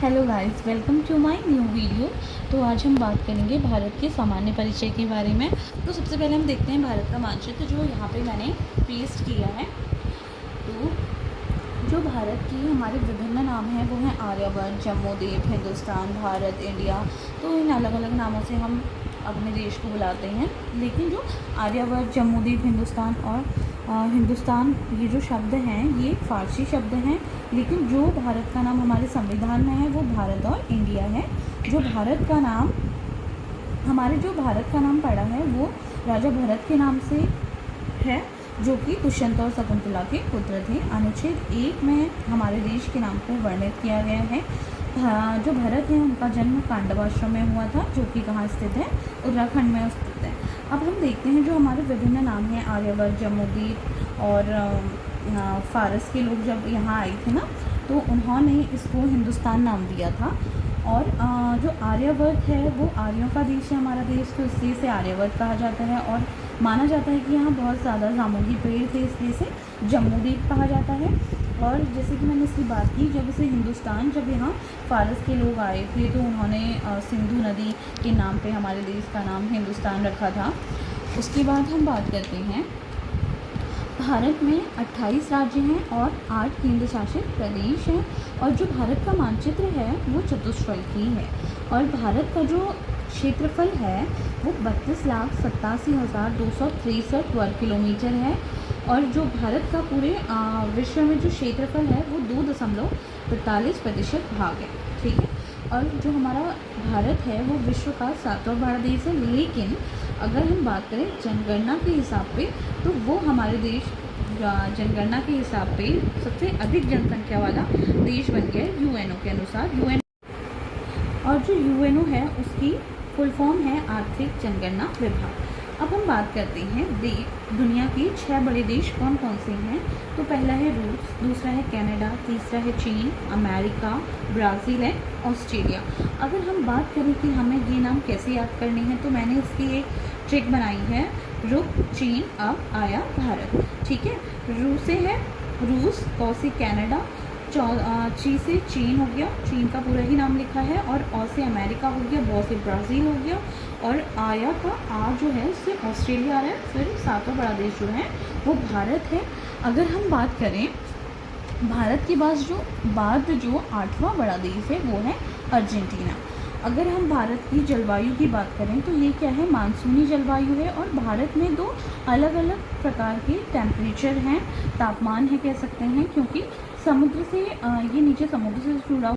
Hello guys, welcome to my new video. तो आज हम बात करेंगे भारत के सामान्य परिचय के बारे में। तो सबसे पहले हम देखते हैं भारत का मानचित्र जो यहाँ पे मैंने पेस्ट किया है। तो जो भारत की हमारे विभिन्न नाम हैं वो हैं आर्यवर्त, जम्मूद्वीप, हिंदुस्तान, भारत, इंडिया। तो इन अलग अलग नामों से हम अपने देश को बुलाते हैं। लेकिन जो आर्यवर्त, जम्मूद्वीप, हिंदुस्तान और हिंदुस्तान, ये जो शब्द हैं ये फारसी शब्द हैं। लेकिन जो भारत का नाम हमारे संविधान में है वो भारत और इंडिया है। जो भारत का नाम पड़ा है वो राजा भरत के नाम से है, जो कि दुष्यंत और शकुंतला के पुत्र थे। अनुच्छेद 1 में हमारे देश के नाम को वर्णित किया गया है। जो भरत है उनका जन्म कांडवाश्रम में हुआ था, जो कि कहाँ स्थित है, उत्तराखंड में स्थित है। अब हम देखते हैं जो हमारे विभिन्न नाम हैं आर्यवर्त, जम्मूद्वीप और फारस के लोग जब यहाँ आए थे ना, तो उन्होंने इसको हिंदुस्तान नाम दिया था। और जो आर्यवर्त है वो आर्यों का देश है हमारा देश, तो इसलिए इसे आर्यवर्त कहा जाता है। और माना जाता है कि यहाँ बहुत ज़्यादा जामुनी पेड़ थे, इसलिए इसे जम्मूद्वीप कहा जाता है। और जैसे कि मैंने इसकी बात की, जब इसे हिंदुस्तान, जब यहाँ फारस के लोग आए थे तो उन्होंने सिंधु नदी के नाम पे हमारे देश का नाम हिंदुस्तान रखा था। उसके बाद हम बात करते हैं, भारत में 28 राज्य हैं और 8 केंद्र शासित प्रदेश हैं। और जो भारत का मानचित्र है वो चतुष्फलकीय है। और भारत का जो क्षेत्रफल है वो 32,87,263 वर्ग किलोमीटर है। और जो भारत का पूरे विश्व में जो क्षेत्रफल है वो 2.45% भाग है, ठीक है। और जो हमारा भारत है वो विश्व का 7वां बड़ा देश है। लेकिन अगर हम बात करें जनगणना के हिसाब पे, तो वो हमारे देश जनगणना के हिसाब पे सबसे अधिक जनसंख्या वाला देश बन गया है यूएनओ के अनुसार। और जो यूएनओ है उसकी फुल फॉर्म है आर्थिक जनगणना विभाग। अब हम बात करते हैं दुनिया के 6 बड़े देश कौन कौन से हैं। तो पहला है रूस, दूसरा है कनाडा, तीसरा है चीन, अमेरिका, ब्राज़ील है, ऑस्ट्रेलिया। अगर हम बात करें कि हमें ये नाम कैसे याद करने हैं, तो मैंने इसकी एक ट्रिक बनाई है। रुक, चीन, अब आया भारत, ठीक है। रूस से है रूस, कौ से कनाडा, ची से चीन हो गया, चीन का पूरा ही नाम लिखा है। और ऑ से अमेरिका हो गया, बॉ से ब्राज़ील हो गया। और आया का आ जो है उससे ऑस्ट्रेलिया आ रहा है। फिर 7वां बड़ा देश जो है वो भारत है। अगर हम बात करें भारत के बाद जो 8वां बड़ा देश है वो है अर्जेंटीना। अगर हम भारत की जलवायु की बात करें तो ये क्या है, मानसूनी जलवायु है। और भारत में 2 अलग अलग प्रकार के टेम्परेचर हैं, तापमान है कह सकते हैं, क्योंकि समुद्र से ये नीचे समुद्र से जुड़ा